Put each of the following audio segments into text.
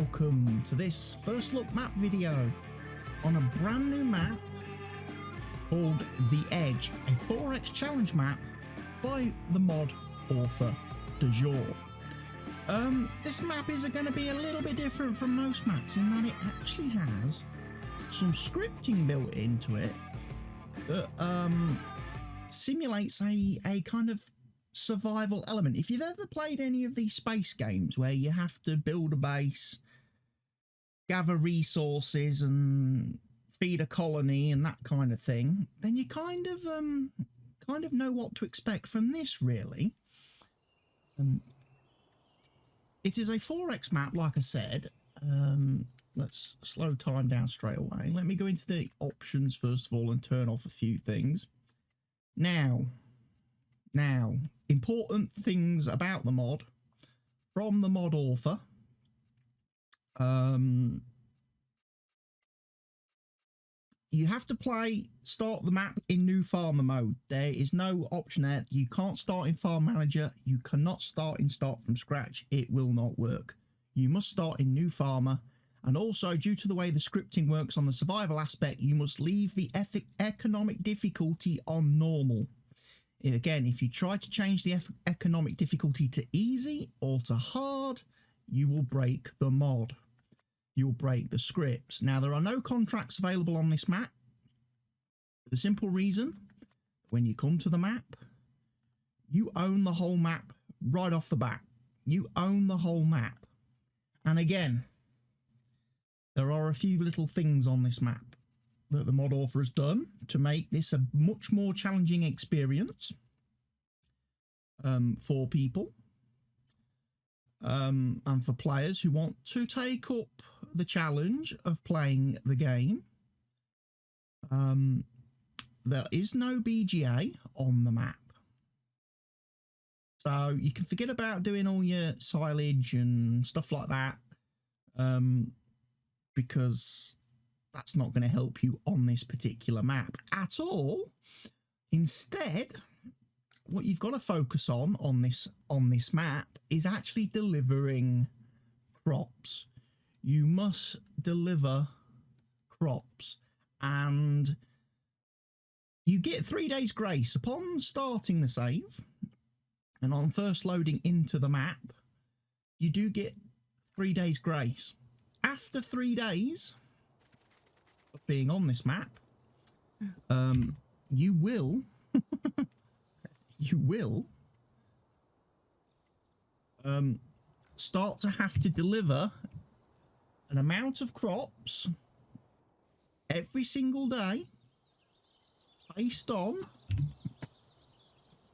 welcome to this first look map video on a brand new map called The Edge, a 4x challenge map by the mod author du jour. This map is going to be a little bit different from most maps in that it actually has some scripting built into it that simulates a kind of survival element. If you've ever played any of these space games where you have to build a base, gather resources and feed a colony and that kind of thing, then you kind of know what to expect from this, really. It is a 4x map, like I said. Let's slow time down straight away. Let me go into the options first of all and turn off a few things. Now, important things about the mod from the mod author. You have to start the map in new farmer mode. There is no option there. You can't start in farm manager. You cannot start from scratch. It will not work. You must start in new farmer. And also, due to the way the scripting works on the survival aspect, you must leave the economic difficulty on normal. Again, if you try to change the economic difficulty to easy or to hard, you will break the mod. You'll break the scripts. Now, there are no contracts available on this map. For the simple reason, when you come to the map, you own the whole map right off the bat. You own the whole map. And again, there are a few little things on this map that the mod author has done to make this a much more challenging experience for people and for players who want to take up the challenge of playing the game. There is no BGA on the map, so you can forget about doing all your silage and stuff like that, because that's not going to help you on this particular map at all. Instead, what you've got to focus on this map is actually delivering crops. You must deliver crops, and you get 3 days grace upon starting the save, and on first loading into the map, you do get 3 days grace. After 3 days of being on this map, you will start to have to deliver an amount of crops every single day based on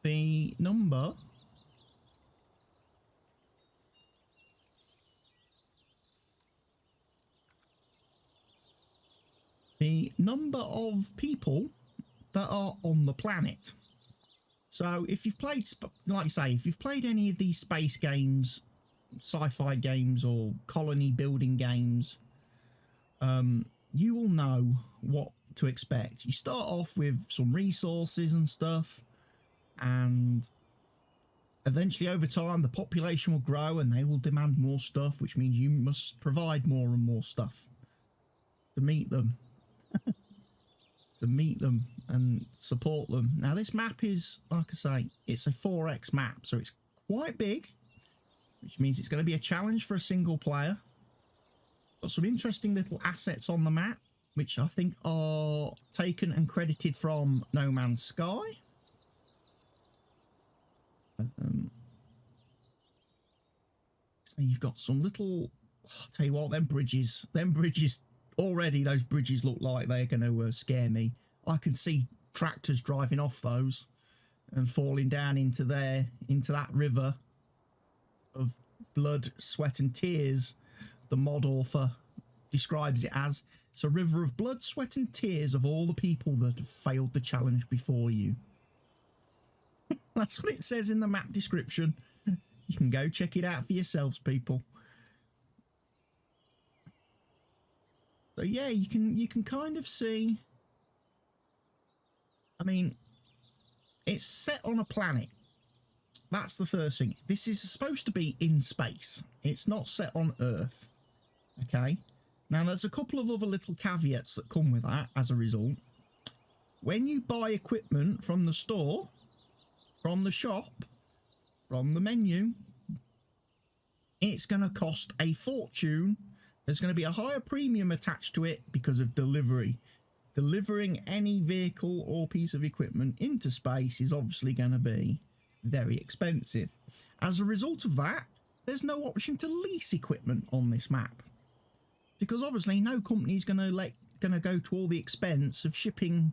the number of people that are on the planet. So if you've played, like I say, if you've played any of these space games, sci-fi games or colony building games, you will know what to expect. You start off with some resources and stuff, and eventually over time the population will grow and they will demand more stuff, which means you must provide more and more stuff to meet them. And support them. Now, this map is, like I say, it's a 4x map, so it's quite big, which means it's going to be a challenge for a single player. Got some interesting little assets on the map, which I think are taken and credited from No Man's Sky. So you've got some little, I'll tell you what, them bridges already, those bridges look like they're going to scare me. I can see tractors driving off those and falling down into that river of blood, sweat and tears. The mod author describes it as it's a river of blood, sweat and tears of all the people that have failed the challenge before you. That's what it says in the map description. You can go check it out for yourselves, people. So yeah, you can kind of see, I mean, it's set on a planet. That's the first thing. This is supposed to be in space. It's not set on Earth. Okay. Now, there's a couple of other little caveats that come with that as a result. When you buy equipment from the store, from the shop, from the menu, it's going to cost a fortune. There's going to be a higher premium attached to it because of delivery. Delivering any vehicle or piece of equipment into space is obviously going to be very expensive. As a result of that, there's no option to lease equipment on this map, because obviously no company is going to go to all the expense of shipping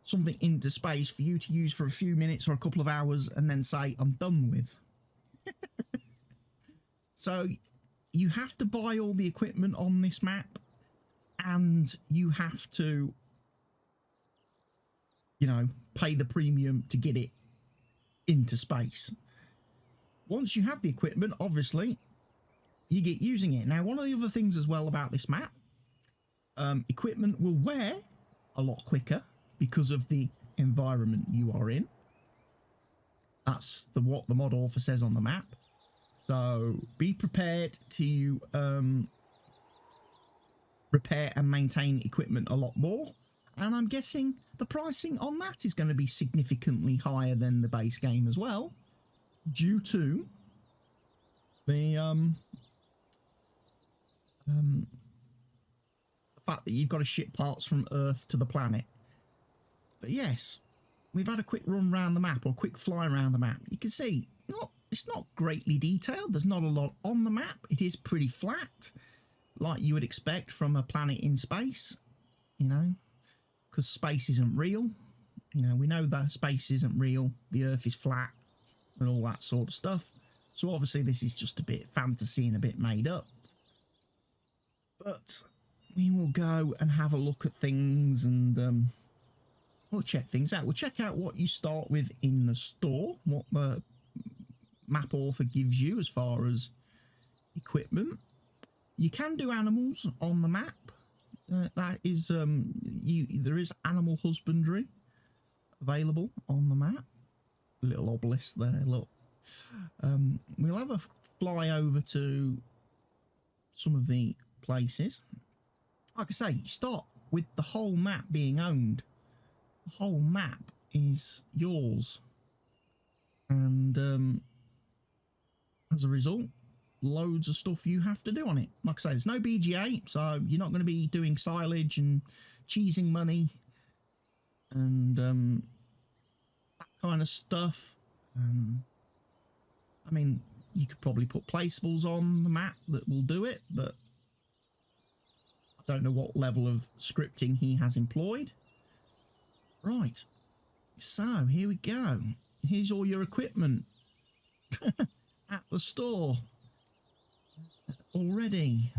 something into space for you to use for a few minutes or a couple of hours and then say, I'm done with. So you have to buy all the equipment on this map, and you have to, you know, pay the premium to get it into space. Once you have the equipment, obviously, you get using it. Now, one of the other things as well about this map, equipment will wear a lot quicker because of the environment you are in. That's what the mod author says on the map. So be prepared to repair and maintain equipment a lot more. And I'm guessing the pricing on that is going to be significantly higher than the base game as well, due to the fact that you've got to ship parts from Earth to the planet. But yes, we've had a quick run around the map, or a quick fly around the map. You can see it's not greatly detailed. There's not a lot on the map. It is pretty flat, like you would expect from a planet in space, you know, because space isn't real. You know, we know that space isn't real. The Earth is flat and all that sort of stuff. So obviously this is just a bit fantasy and a bit made up. But we will go and have a look at things, and we'll check things out. We'll check out what you start with in the store, what the map author gives you as far as equipment. You can do animals on the map. That is, there is animal husbandry available on the map. Little obelisk there, look. We'll have a fly over to some of the places. Like I say, you start with the whole map being owned. The whole map is yours. And as a result, loads of stuff you have to do on it. Like I say, there's no BGA, so you're not going to be doing silage and cheesing money and that kind of stuff. I mean, you could probably put placeables on the map that will do it, but I don't know what level of scripting he has employed. Right, so here we go. Here's all your equipment at the store already.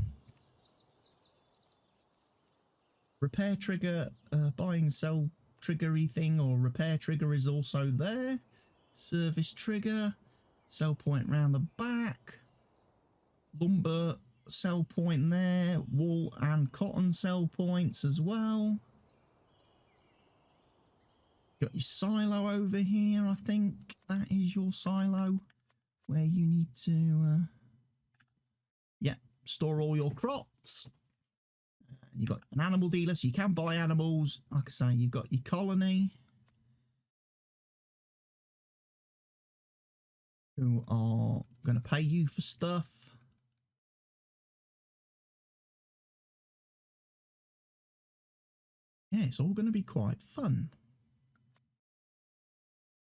Repair trigger, buy and sell triggery thing, or repair trigger is also there. Service trigger, sell point round the back, lumber sell point there, wool and cotton sell points as well. Got your silo over here. I think that is your silo where you need to store all your crops. You've got an animal dealer, so you can buy animals. Like I say, you've got your colony, who are going to pay you for stuff. Yeah, it's all going to be quite fun.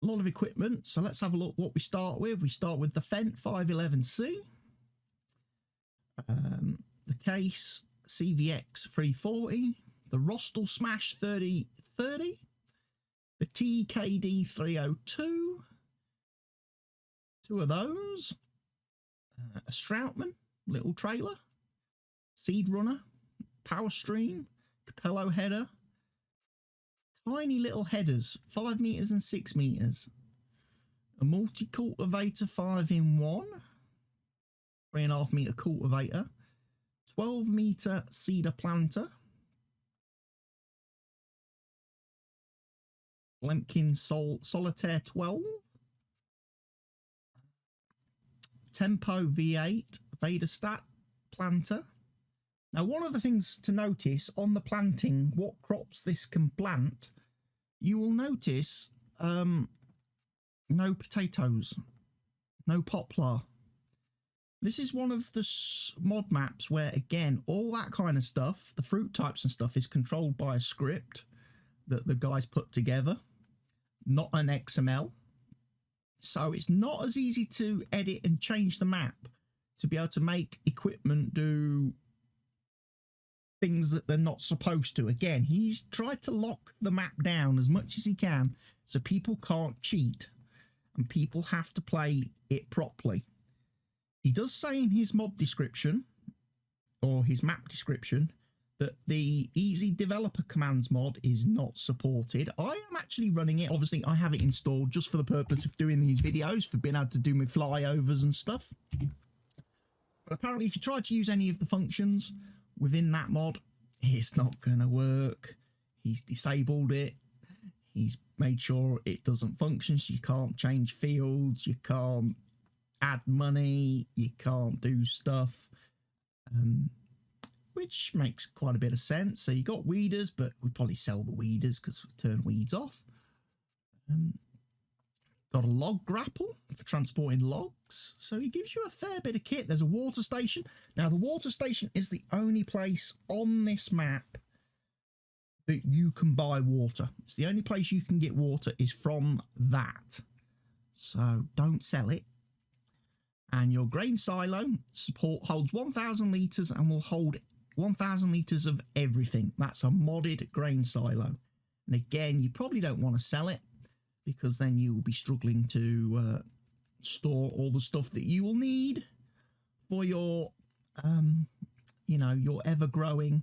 A lot of equipment, so let's have a look what we start with. We start with the Fent 511C, the Case CVX 340, the Rostel Smash 3030, the TKD 302, two of those, a Stroutman little trailer, Seed Runner, Power Stream, Capello header, tiny little headers, 5 meters and 6 meters, a multi-cultivator 5-in-1, 3.5 meter cultivator, 12 meter cedar planter, Lemkin Solitaire 12, Tempo V8 Vaderstat planter, Now, one of the things to notice on the planting, what crops this can plant, you will notice no potatoes, no poplar. This is one of the mod maps where, again, all that kind of stuff, the fruit types and stuff, is controlled by a script that the guys put together, not an XML. So it's not as easy to edit and change the map to be able to make equipment do things that they're not supposed to. Again, he's tried to lock the map down as much as he can so people can't cheat and people have to play it properly. He does say in his mod description or his map description that the easy developer commands mod is not supported. I am actually running it. Obviously, I have it installed just for the purpose of doing these videos, for being able to do my flyovers and stuff. But apparently, if you try to use any of the functions within that mod, it's not going to work. He's disabled it. He's made sure it doesn't function, so you can't change fields, you can't add money, you can't do stuff. Which makes quite a bit of sense. So you got weeders, but we'd probably sell the weeders because we turn weeds off. Got a log grapple for transporting logs. So he gives you a fair bit of kit. There's a water station. Now, the water station is the only place on this map that you can buy water. It's the only place you can get water is from that. So don't sell it. And your grain silo holds 1,000 litres and will hold 1,000 litres of everything. That's a modded grain silo. And again, you probably don't want to sell it because then you will be struggling to store all the stuff that you will need for your, you know, your ever-growing.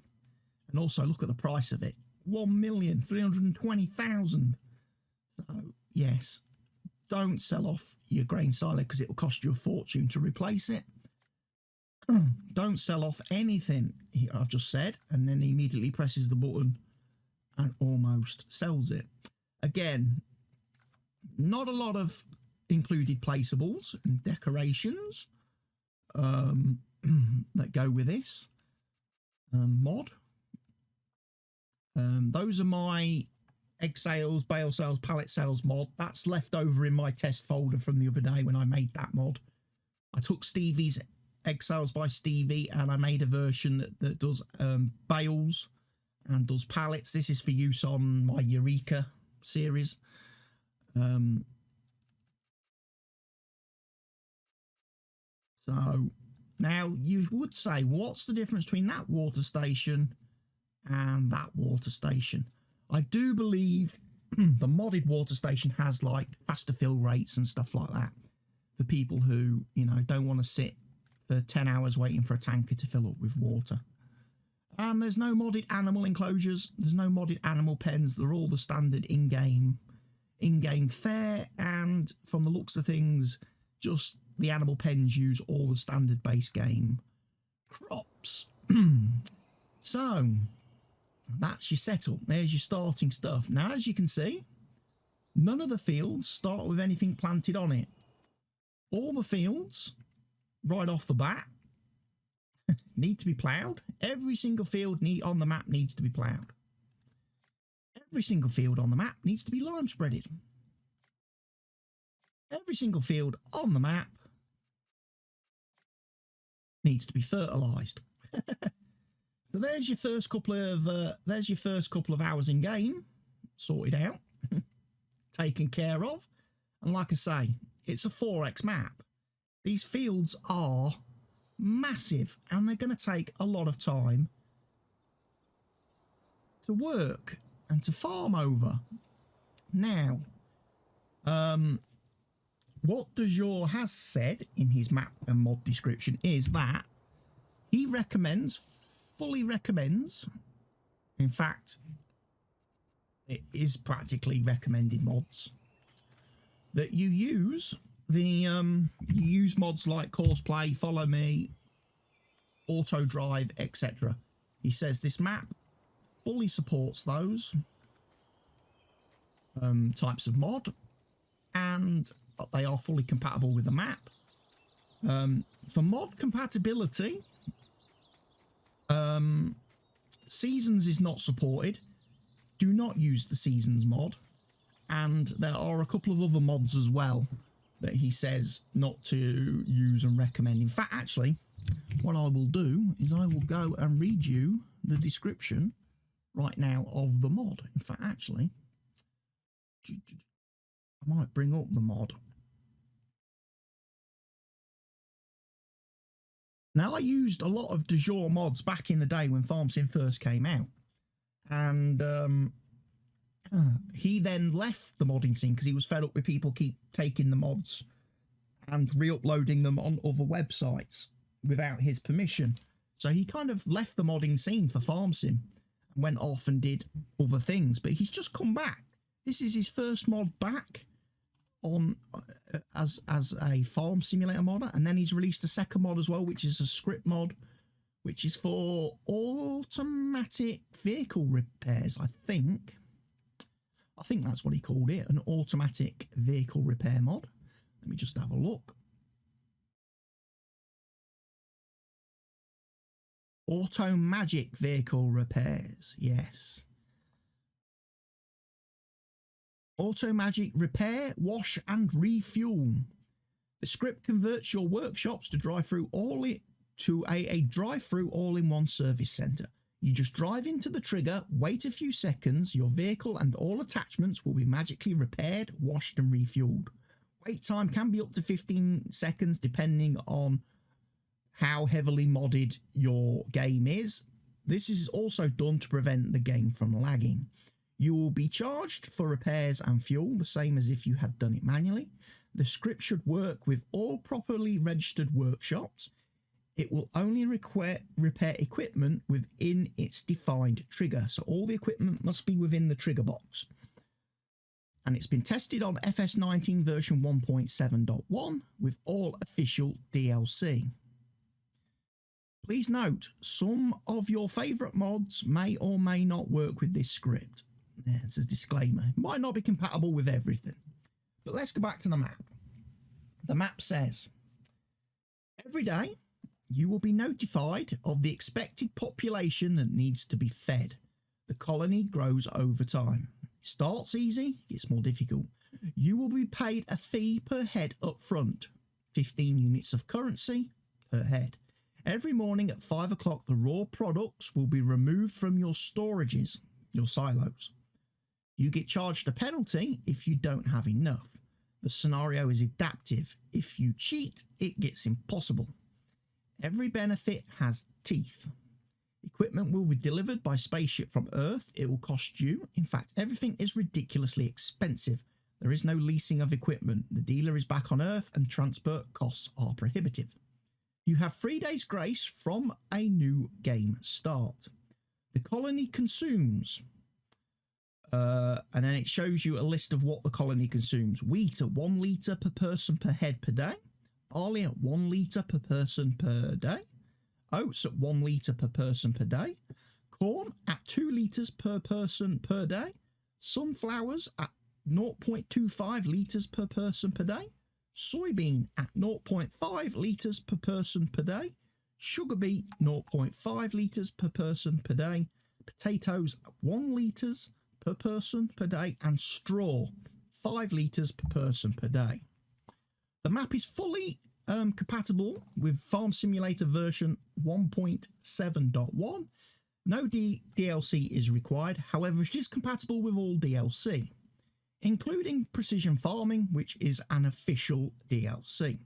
And also look at the price of it. 1,320,000. So, yes, don't sell off your grain silo because it will cost you a fortune to replace it. Don't sell off anything I've just said, and then he immediately presses the button and almost sells it. Again, not a lot of included placeables and decorations that go with this mod. Those are my egg sales, bale sales, pallet sales mod. That's left over in my test folder from the other day when I made that mod. I took Stevie's egg sales by Stevie and I made a version that does bales and does pallets. This is for use on my Eureka series. So now you would say, what's the difference between that water station and that water station? I do believe the modded water station has like faster fill rates and stuff like that for people who, you know, don't want to sit for 10 hours waiting for a tanker to fill up with water. And there's no modded animal enclosures. There's no modded animal pens. They're all the standard in-game fare. And from the looks of things, just the animal pens use all the standard base game crops. So that's your setup. There's your starting stuff. Now, as you can see, none of the fields start with anything planted on it. All the fields, right off the bat, need to be ploughed. Every single field on the map needs to be ploughed. Every single field on the map needs to be lime spreaded. Every single field on the map needs to be fertilised. So there's your first couple of hours in game sorted out, taken care of. And like I say, it's a 4x map. These fields are massive and they're going to take a lot of time to work and to farm over. Now, what Dejor has said in his map and mod description is that he fully recommends, in fact, it is practically recommended mods, that you use mods like Courseplay, Follow Me, Auto Drive, etc. He says this map fully supports those types of mod, and they are fully compatible with the map. For mod compatibility, Seasons is not supported. Do not use the Seasons mod. And there are a couple of other mods as well that he says not to use and recommend. In fact, actually, what I will do is I will go and read you the description right now of the mod. In fact, actually, I might bring up the mod. Now, I used a lot of de jure mods back in the day when FarmSim first came out. And he then left the modding scene because he was fed up with people keep taking the mods and re-uploading them on other websites without his permission. So he kind of left the modding scene for FarmSim and went off and did other things. But he's just come back. This is his first mod back on as a farm simulator modder, and then he's released a second mod as well, which is a script mod, which is for automatic vehicle repairs. I think that's what he called it, an automatic vehicle repair mod. Let me just have a look. Auto Magic vehicle repairs, yes. Auto Magic repair, wash and refuel. The script converts your workshops to drive-through a drive-through all-in-one service centre. You just drive into the trigger, wait a few seconds, your vehicle and all attachments will be magically repaired, washed and refueled. Wait time can be up to 15 seconds depending on how heavily modded your game is. This is also done to prevent the game from lagging. You will be charged for repairs and fuel, the same as if you had done it manually. The script should work with all properly registered workshops. It will only repair equipment within its defined trigger. So all the equipment must be within the trigger box. And it's been tested on FS19 version 1.7.1 with all official DLC. Please note, some of your favourite mods may or may not work with this script. Yeah, it's a disclaimer. It might not be compatible with everything. But let's go back to the map. The map says, every day you will be notified of the expected population that needs to be fed. The colony grows over time. It starts easy, gets more difficult. You will be paid a fee per head up front, 15 units of currency per head. Every morning at 5 o'clock, the raw products will be removed from your storages, your silos. You get charged a penalty if you don't have enough. The scenario is adaptive. If you cheat, it gets impossible. Every benefit has teeth. Equipment will be delivered by spaceship from Earth. It will cost you. In fact, everything is ridiculously expensive. There is no leasing of equipment. The dealer is back on Earth and transport costs are prohibitive. You have 3 days grace from a new game start. The colony consumes... and then it shows you a list of what the colony consumes. Wheat at 1 litre per person per head per day. Barley at 1 litre per person per day. Oats at 1 litre per person per day. Corn at 2 litres per person per day. Sunflowers at 0.25 litres per person per day. Soybean at 0.5 litres per person per day. Sugar beet 0.5 litres per person per day. Potatoes 1 litres per person per day, and straw 5 litres per person per day. The map is fully compatible with Farm Simulator version 1.7.1. No DLC is required, however it is compatible with all DLC, including Precision Farming, which is an official DLC.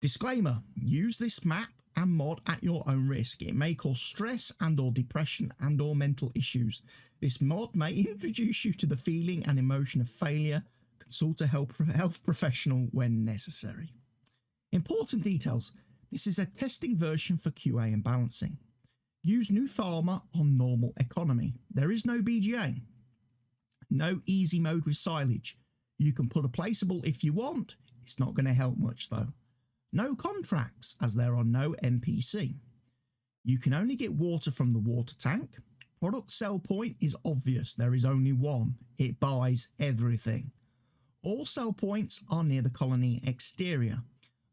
Disclaimer, use this map and mod at your own risk. It may cause stress and or depression and or mental issues. This mod may introduce you to the feeling and emotion of failure. Consult a health professional when necessary. Important details. This is a testing version for QA and balancing. Use New Farmer on normal economy. There is no BGA. No easy mode with silage. You can put a placeable if you want. It's not going to help much though. No contracts, as there are no NPC. You can only get water from the water tank. Product sell point is obvious. There is only one. It buys everything. All sell points are near the colony exterior.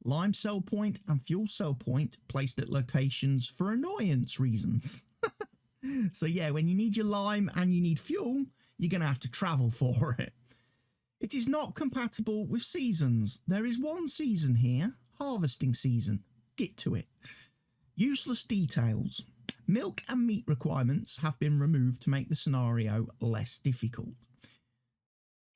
Lime cell point and fuel cell point placed at locations for annoyance reasons. So yeah, when you need your lime and you need fuel, you're going to have to travel for it. It is not compatible with seasons. There is one season here, harvesting season. Get to it. Useless details. Milk and meat requirements have been removed to make the scenario less difficult.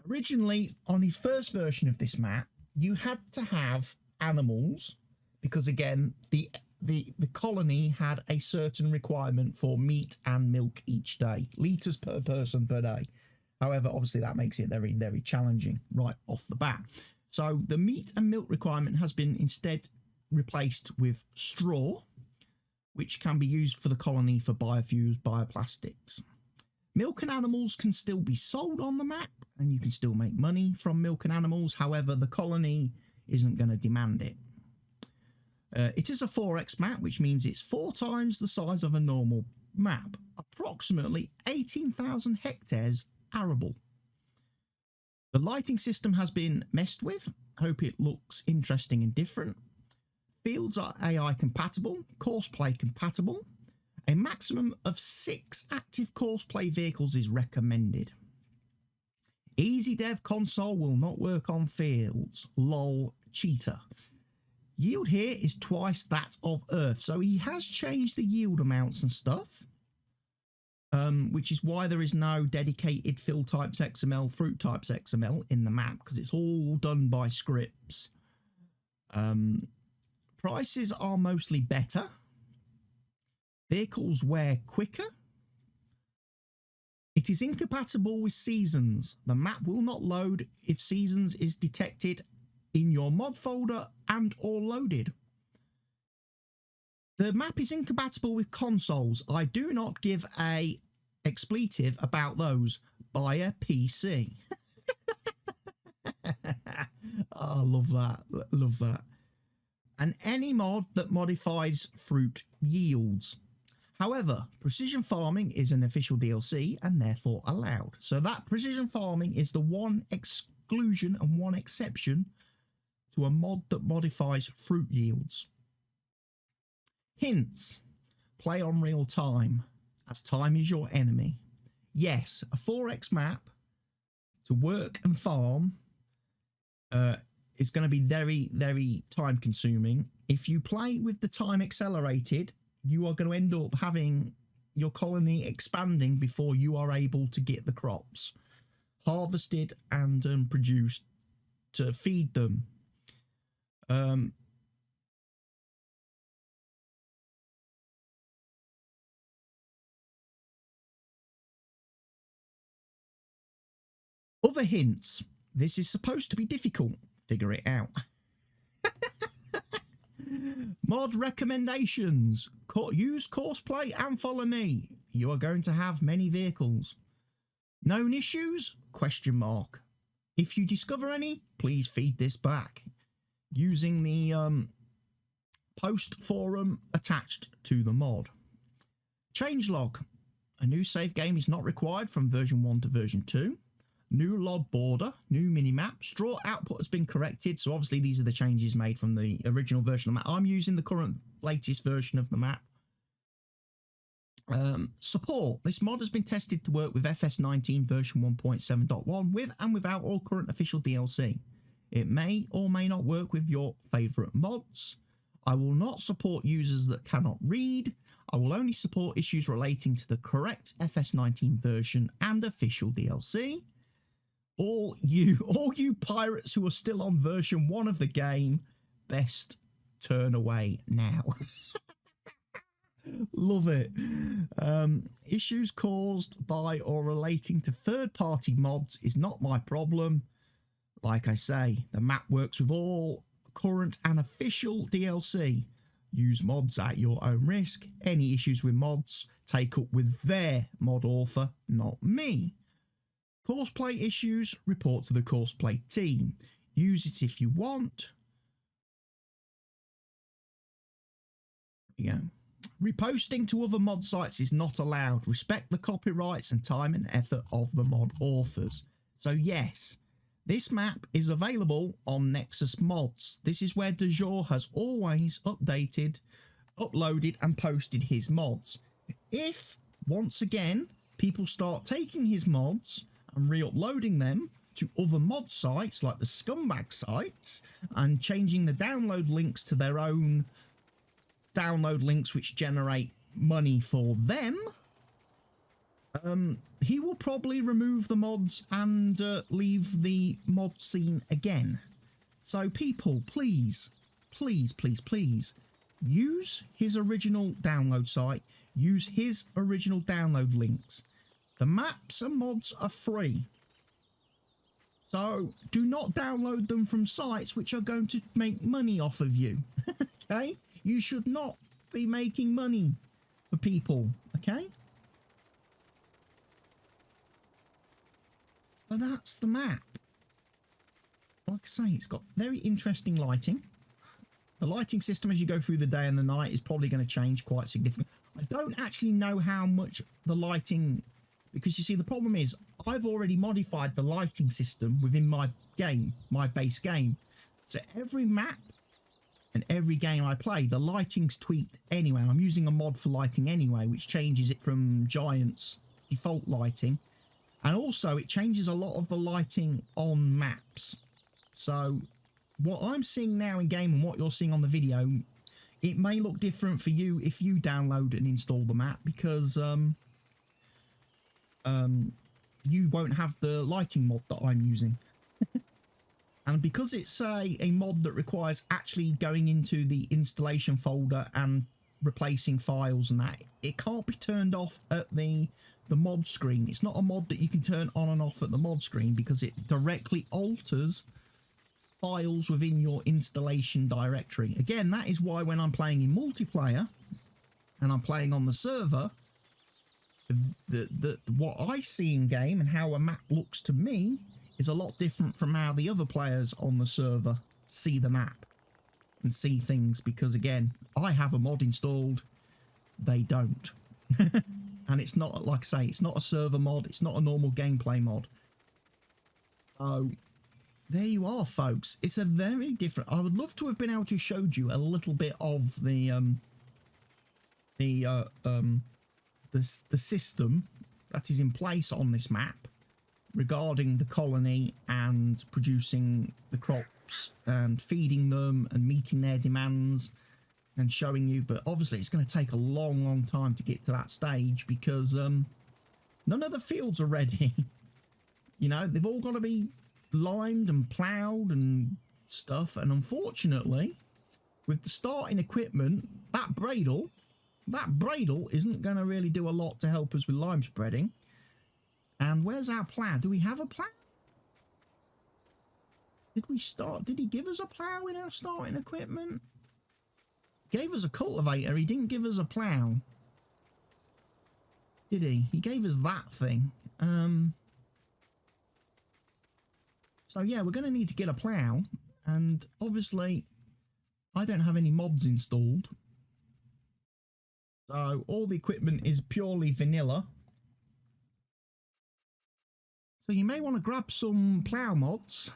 Originally, on his first version of this map, you had to have animals because, again, the colony had a certain requirement for meat and milk each day, litres per person per day. However, obviously that makes it very, very challenging right off the bat. So the meat and milk requirement has been instead replaced with straw, which can be used for the colony for biofuels, bioplastics. Milk and animals can still be sold on the map, and you can still make money from milk and animals. However, the colony isn't going to demand it. It is a 4x map, which means it's 4 times the size of a normal map. Approximately 18,000 hectares arable. The lighting system has been messed with. Hope it looks interesting and different. Fields are AI compatible, course play compatible. A maximum of 6 active course play vehicles is recommended. Easy dev console will not work on fields. Lol, cheater. Yield here is twice that of Earth. So he has changed the yield amounts and stuff. Which is why there is no dedicated fill types XML, fruit types XML in the map, because it's all done by scripts. Prices are mostly better. Vehicles wear quicker. It is incompatible with seasons. The map will not load if seasons is detected in your mod folder and or loaded. The map is incompatible with consoles. I do not give a expletive about those. Buy a PC. Oh, love that. Love that. And any mod that modifies fruit yields. However, precision farming is an official DLC and therefore allowed. So that precision farming is the one exclusion and one exception to a mod that modifies fruit yields. Hints. Play on real time, as time is your enemy. Yes, a 4x map to work and farm is going to be very, very time consuming. If you play with the time accelerated, you are going to end up having your colony expanding before you are able to get the crops harvested and produced to feed them. Other hints. This is supposed to be difficult. Figure it out. Mod recommendations. Use courseplay and follow me. You are going to have many vehicles. Known issues? Question mark. If you discover any, please feed this back. Using the post forum attached to the mod. Changelog. A new save game is not required from version 1 to version 2. New log border, new minimap, straw output has been corrected. So obviously these are the changes made from the original version of the map. I'm using the current latest version of the map. Support. This mod has been tested to work with FS19 version 1.7.1 with and without all current official DLC. It may or may not work with your favourite mods. I will not support users that cannot read. I will only support issues relating to the correct FS19 version and official DLC. All you pirates who are still on version 1 of the game, best turn away now. Love it. Issues caused by or relating to third-party mods is not my problem. Like I say, the map works with all current and official DLC. Use mods at your own risk. Any issues with mods, take up with their mod author, not me. Courseplay issues, report to the courseplay team. Use it if you want. There you go. Reposting to other mod sites is not allowed. Respect the copyrights and time and effort of the mod authors. So yes, This map is available on Nexus Mods. This is where De Jour has always updated, uploaded and posted his mods. If, once again, people start taking his mods and re-uploading them to other mod sites like the scumbag sites and changing the download links to their own download links which generate money for them, he will probably remove the mods and leave the mod scene again. So people, please, please, please, please use his original download site, use his original download links. The maps and mods are free. So do not download them from sites which are going to make money off of you. Okay? You should not be making money for people. Okay? So that's the map. Like I say, it's got very interesting lighting. The lighting system as you go through the day and the night is probably going to change quite significantly. I don't actually know how much the lighting, because you see the problem is I've already modified the lighting system within my game, my base game. So every map and every game I play, the lighting's tweaked anyway. I'm using a mod for lighting anyway, which changes it from Giant's default lighting. And also it changes a lot of the lighting on maps. So what I'm seeing now in game and what you're seeing on the video, it may look different for you if you download and install the map, because you won't have the lighting mod that I'm using. And because it's a mod that requires actually going into the installation folder and replacing files and that, it can't be turned off at the mod screen. It's not a mod that you can turn on and off at the mod screen, because it directly alters files within your installation directory. Again, that is why when I'm playing in multiplayer and I'm playing on the server, what I see in game and how a map looks to me is a lot different from how the other players on the server see the map and see things, because again, I have a mod installed, they don't. And it's not, like I say, it's not a server mod, it's not a normal gameplay mod. So there you are, folks. It's a very different, I would love to have been able to show you a little bit of the system that is in place on this map regarding the colony and producing the crops and feeding them and meeting their demands and showing you. But obviously it's going to take a long time to get to that stage, because none of the fields are ready. You know, they've all got to be limed and ploughed and stuff, and unfortunately with the starting equipment, that bradle isn't going to really do a lot to help us with lime spreading. And where's our plough? Do we have a plough? Did he give us a plough in our starting equipment? Gave us a cultivator, he didn't give us a plough. Did he? He gave us that thing. So yeah, we're going to need to get a plough, and obviously I don't have any mods installed. So all the equipment is purely vanilla. So you may want to grab some plough mods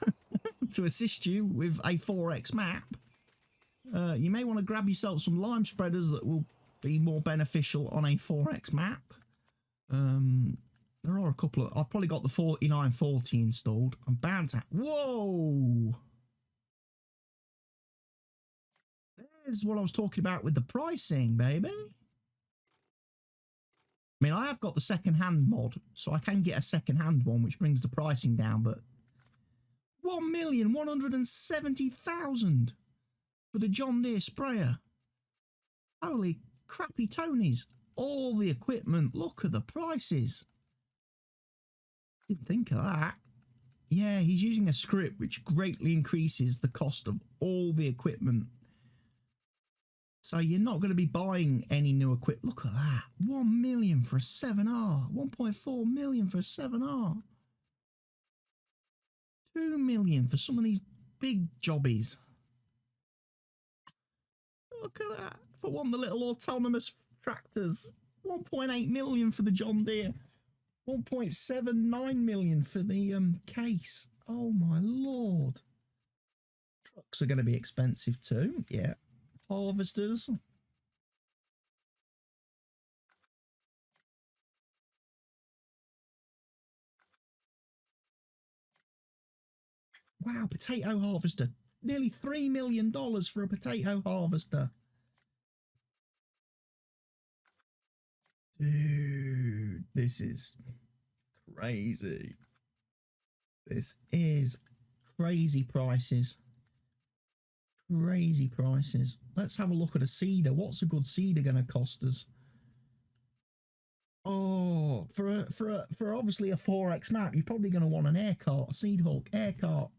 to assist you with a 4X map. You may want to grab yourself some lime spreaders that will be more beneficial on a 4X map. There are a couple of, I've probably got the 4940 installed. I'm bound to, whoa! There's what I was talking about with the pricing, baby. I mean, I have got the second-hand mod, so I can get a second-hand one, which brings the pricing down, but 1,170,000 for the John Deere sprayer. Holy crappy Tonys. All the equipment, look at the prices. Didn't think of that. Yeah, he's using a script which greatly increases the cost of all the equipment. So you're not going to be buying any new equipment. Look at that. 1 million for a 7R. 1.4 million for a 7R. 2 million for some of these big jobbies. Look at that. For one of the little autonomous tractors. 1.8 million for the John Deere. 1.79 million for the case. Oh my lord. Trucks are going to be expensive too. Yeah. Harvesters. Wow, potato harvester. Nearly $3 million for a potato harvester. Dude, this is crazy. This is crazy prices. Crazy prices. Let's have a look at a seeder. What's a good seeder going to cost us? Oh, for obviously a 4x map, you're probably going to want an air cart, a seed hawk air cart.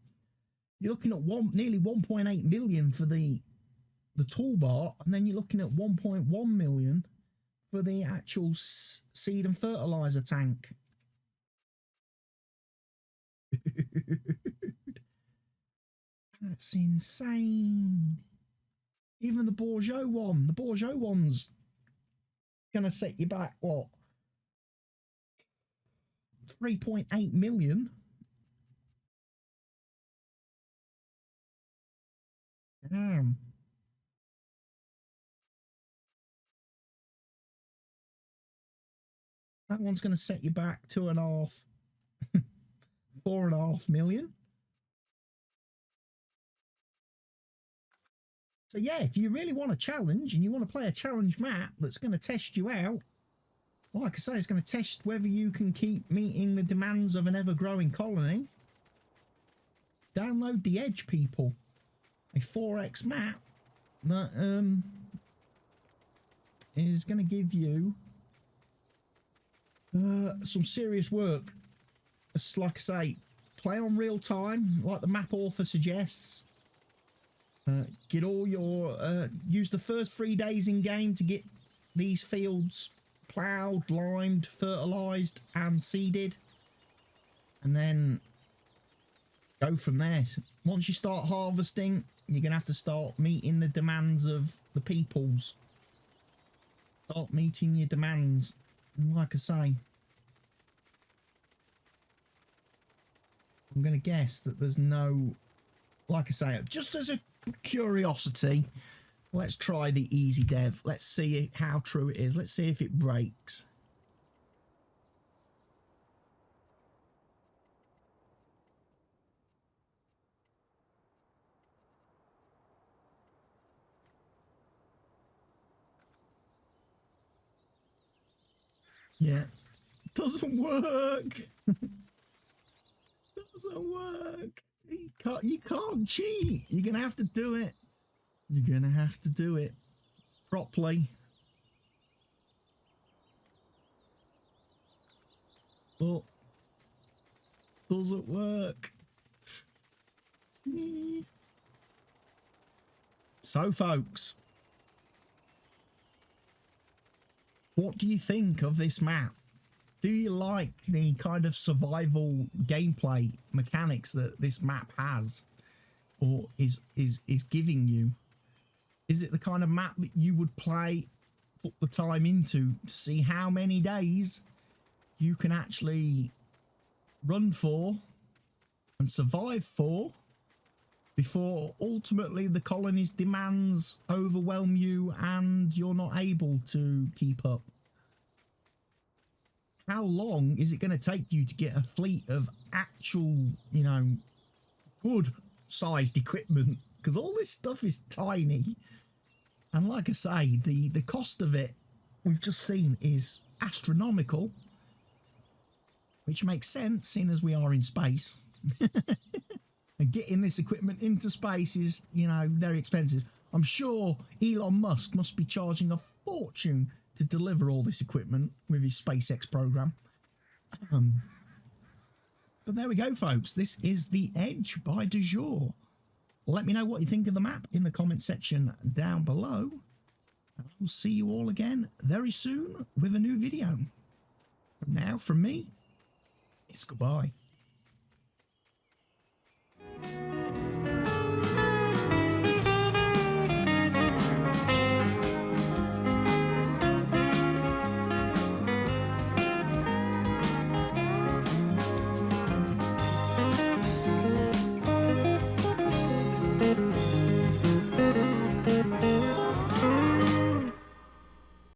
You're looking at nearly 1.8 million for the toolbar, and then you're looking at 1.1 million for the actual seed and fertilizer tank. That's insane. Even the Bourgeot one's gonna set you back what, 3.8 million. Damn. That one's going to set you back 2.5, 4.5 million. So yeah, if you really want a challenge and you want to play a challenge map that's going to test you out, like I say, it's going to test whether you can keep meeting the demands of an ever-growing colony. Download The Edge, people. A 4x map that is going to give you some serious work. It's like I say, play on real time, like the map author suggests. Get all your use the first 3 days in game to get these fields ploughed, limed, fertilized, and seeded, and then go from there. Once you start harvesting, you're gonna have to start meeting the demands of the peoples. Start meeting your demands. And like I say, I'm going to guess that there's no, like I say, just as a curiosity, let's try the easy dev. Let's see how true it is. Let's see if it breaks. Yeah, doesn't work. Doesn't work. You can't cheat. You're gonna have to do it. You're gonna have to do it properly. But doesn't work. So, folks, what do you think of this map? Do you like the kind of survival gameplay mechanics that this map has, or is giving you? Is it the kind of map that you would play, put the time into to see how many days you can actually run for and survive for before ultimately the colony's demands overwhelm you and you're not able to keep up? How long is it going to take you to get a fleet of actual, you know, good sized equipment? Because all this stuff is tiny. And like I say, the cost of it we've just seen is astronomical, which makes sense seeing as we are in space. And getting this equipment into space is, you know, very expensive. I'm sure Elon Musk must be charging a fortune to deliver all this equipment with his SpaceX program. But there we go, folks. This is The Edge by Du Jour. Let me know what you think of the map in the comment section down below. And I will see you all again very soon with a new video. But now, from me, it's goodbye.